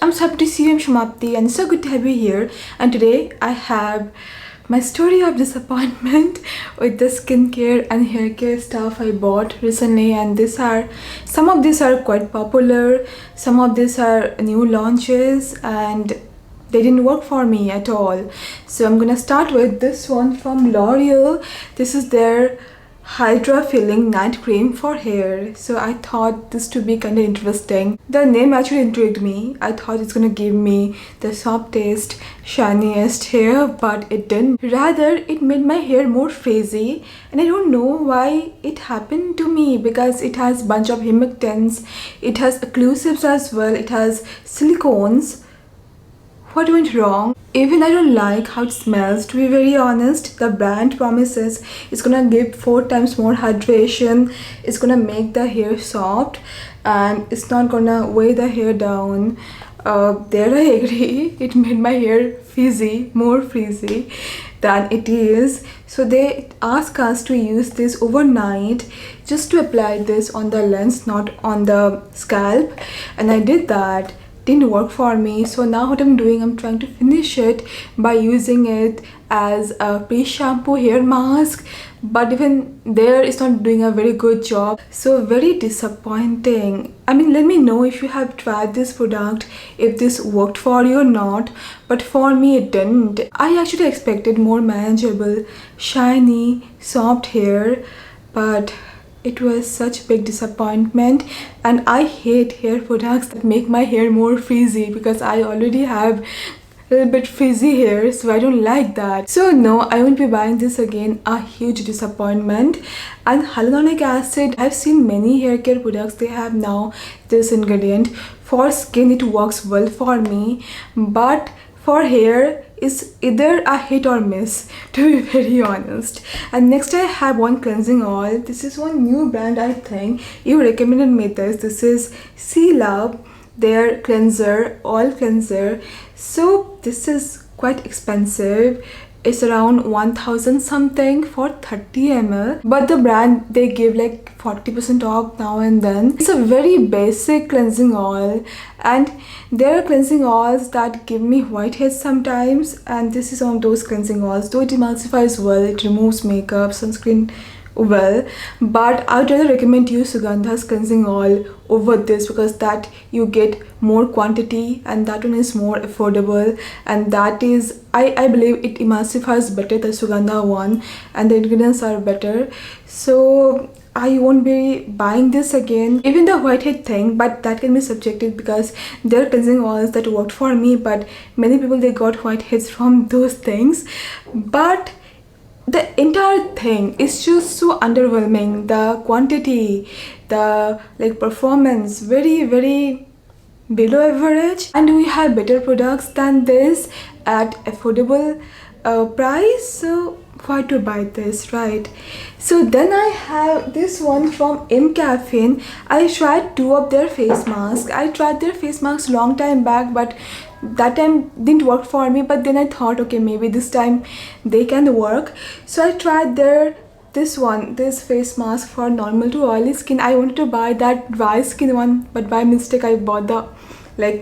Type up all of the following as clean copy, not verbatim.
I'm so happy to see you, I'm Shumapti, and it's so good to have you here. And today I have my story of disappointment with the skincare and hair care stuff I bought recently. And some of these are quite popular, some of these are new launches, and they didn't work for me at all. So I'm gonna start with this one from L'Oreal. This is their Hydra Filling Night Cream for hair. So I thought this to be kind of interesting. The name actually intrigued me. I thought it's gonna give me the softest, shiniest hair, but it didn't. Rather, it made my hair more frizzy, and I don't know why it happened to me, because it has bunch of humectants, it has occlusives as well, it has silicones. What went wrong? Even I don't like how it smells, to be very honest. The brand promises it's gonna give 4 times more hydration, it's gonna make the hair soft, and it's not gonna weigh the hair down. There I agree, it made my hair frizzy, more frizzy than it is. So they ask us to use this overnight, just to apply this on the lens, not on the scalp, and I did that. Didn't work for me. So now what I'm doing, I'm trying to finish it by using it as a pre-shampoo hair mask, but even there it's not doing a very good job. So very disappointing. I mean, let me know if you have tried this product, if this worked for you or not, but for me it didn't. I actually expected more manageable, shiny, soft hair, but it was such a big disappointment. And I hate hair products that make my hair more frizzy, because I already have a little bit frizzy hair, so I don't like that. So no, I won't be buying this again. A huge disappointment. And hyaluronic acid, I've seen many hair care products, they have now this ingredient. For skin it works well for me, but for hair is either a hit or miss, to be very honest. And next I have one cleansing oil. This is one new brand, I think you recommended me this. This is Sea Love, their cleanser, oil cleanser. So this is quite expensive. It's around 1000 something for 30 ml, but the brand, they give like 40% off now and then. It's a very basic cleansing oil, and there are cleansing oils that give me whiteheads sometimes, and this is one of those cleansing oils. Though it emulsifies well, it removes makeup, sunscreen well, but I would rather recommend you Sugandha's cleansing oil over this, because that you get more quantity, and that one is more affordable, and that is, I believe it emulsifies better, the Sugandha one, and the ingredients are better. So I won't be buying this again. Even the whitehead thing, but that can be subjective, because there are cleansing oils that worked for me, but many people, they got whiteheads from those things. But the entire thing is just so underwhelming. The quantity, the performance, very below average. And we have better products than this at affordable price, so why to buy this, right? So then I have this one from Caffeine. I tried 2 of their face masks. I tried their face masks long time back, but that time didn't work for me. But then I thought, okay, maybe this time they can work. So I tried this face mask for normal to oily skin. I wanted to buy that dry skin one, but by mistake I bought the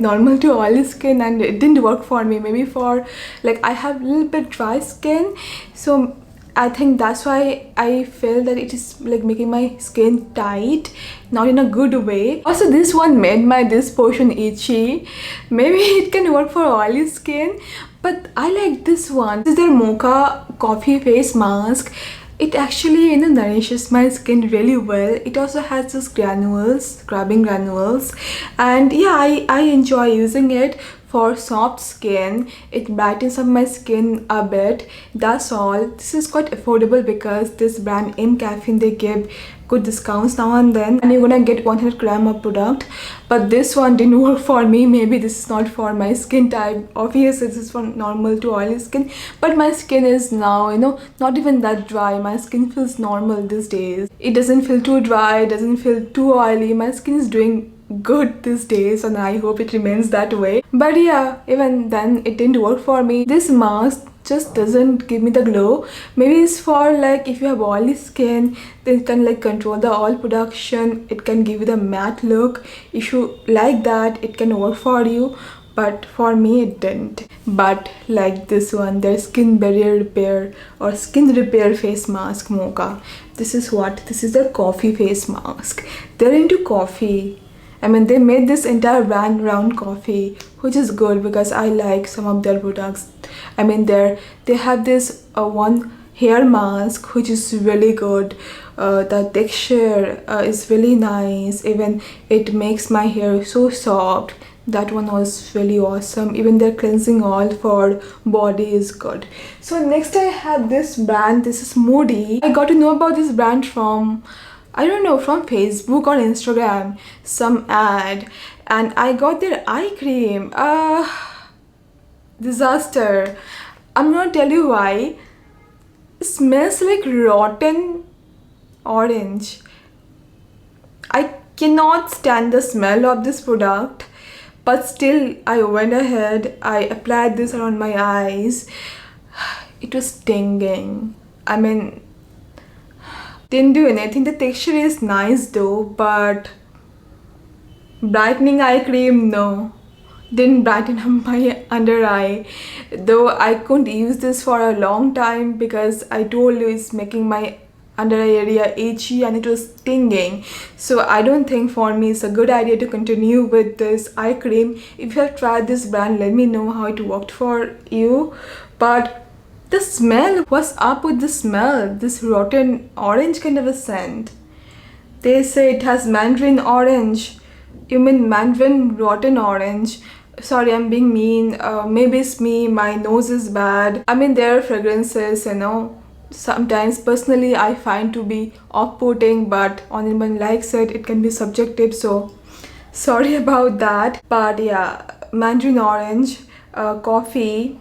normal to oily skin, and it didn't work for me. Maybe for I have a little bit dry skin, so I think that's why I feel that it is making my skin tight, not in a good way. Also, this one made this portion itchy. Maybe it can work for oily skin, but I like this one. This is their mocha coffee face mask. It actually nourishes my skin really well. It also has those granules, scrubbing granules, and yeah, I enjoy using it for soft skin. It brightens up my skin a bit, that's all. This is quite affordable, because this brand Caffeine, they give good discounts now and then, and you're gonna get 100 gram of product. But this one didn't work for me. Maybe this is not for my skin type. Obviously this is for normal to oily skin, but my skin is now not even that dry. My skin feels normal these days. It doesn't feel too dry, it doesn't feel too oily. My skin is doing good these days, and I hope it remains that way. But yeah, even then it didn't work for me. This mask just doesn't give me the glow. Maybe it's for if you have oily skin, then it can control the oil production. It can give you the matte look. If you like that, it can work for you. but for me it didn't. But like this one, their skin barrier repair or skin repair face mask mocha. This is the coffee face mask. They're into coffee. I mean, they made this entire brand around coffee, which is good because I like some of their products. I mean, they have this one hair mask which is really good. The texture is really nice. Even it makes my hair so soft. That one was really awesome. Even their cleansing oil for body is good. So next I have this brand. This is Moody. I got to know about this brand from, I don't know, from Facebook or Instagram, some ad, and I got their eye cream. Disaster. I'm gonna tell you why. It smells like rotten orange. I cannot stand the smell of this product, but still I went ahead. I applied this around my eyes. It was stinging. I mean, didn't do anything. The texture is nice though, but brightening eye cream, no, didn't brighten up my under eye. Though I couldn't use this for a long time because I told you it's making my under eye area itchy and it was stinging. So I don't think for me it's a good idea to continue with this eye cream. If you have tried this brand, let me know how it worked for you. But the smell, what's up with the smell? This rotten orange kind of a scent. They say it has mandarin orange. You mean mandarin rotten orange? Sorry, I'm being mean. Maybe it's me, my nose is bad. I mean, there are fragrances, you know, sometimes personally I find to be off-putting, but on anyone likes it, it can be subjective, so sorry about that. But yeah, mandarin orange, coffee,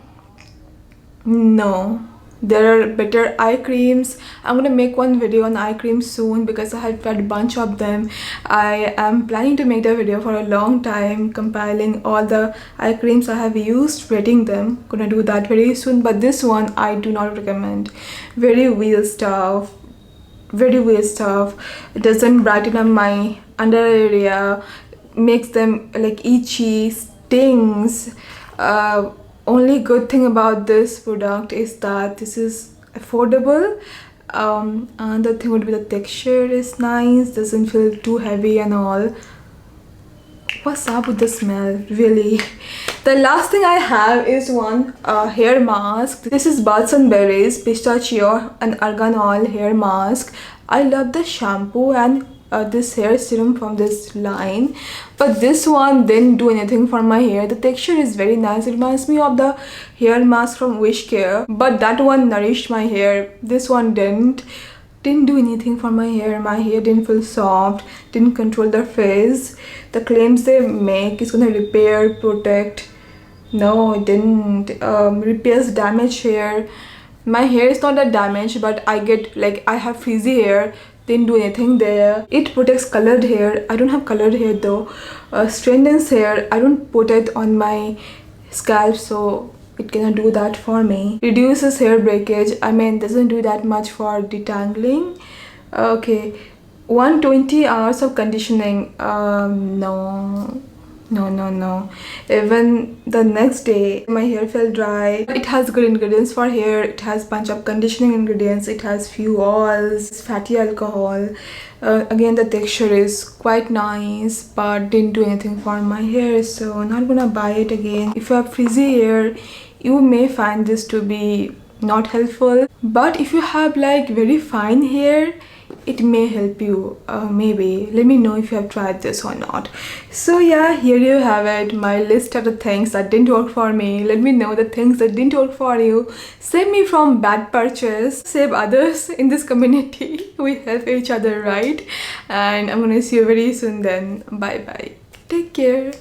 no. There are better eye creams. I'm gonna make one video on eye creams soon because I have tried a bunch of them. I am planning to make the video for a long time, compiling all the eye creams I have used, rating them. Gonna do that very soon, but this one I do not recommend. Very weird stuff. Very weird stuff. It doesn't brighten up my under area, makes them like itchy, stings. Only good thing about this product is that this is affordable. Another thing would be the texture is nice, doesn't feel too heavy and all. What's up with the smell, really? The last thing I have is one hair mask. This is Buds and Berries Pistachio and Argan Oil hair mask. I love the shampoo and this hair serum from this line, but this one didn't do anything for my hair. The texture is very nice. It reminds me of the hair mask from Haircare, but that one nourished my hair. This one didn't do anything for my hair. My hair didn't feel soft, didn't control the frizz. The claims they make is gonna repair, protect. No, it didn't. Repairs damaged hair. My hair is not that damaged, but I get like I have frizzy hair. Didn't do anything there. It protects colored hair. I don't have colored hair though. Strengthens hair. I don't put it on my scalp, so it cannot do that for me. Reduces hair breakage. I mean, doesn't do that much for detangling. Okay, 120 hours of conditioning. No. Even the next day my hair felt dry. It has good ingredients for hair. It has bunch of conditioning ingredients. It has few oils, fatty alcohol. Again, the texture is quite nice, but didn't do anything for my hair, so not gonna buy it again. If you have frizzy hair, you may find this to be not helpful, but if you have like very fine hair, it may help you. Maybe let me know if you have tried this or not. So yeah, here you have it, my list of the things that didn't work for me. Let me know the things that didn't work for you. Save me from bad purchase, save others in this community. We help each other, right? And I'm gonna see you very soon then. Bye bye, take care.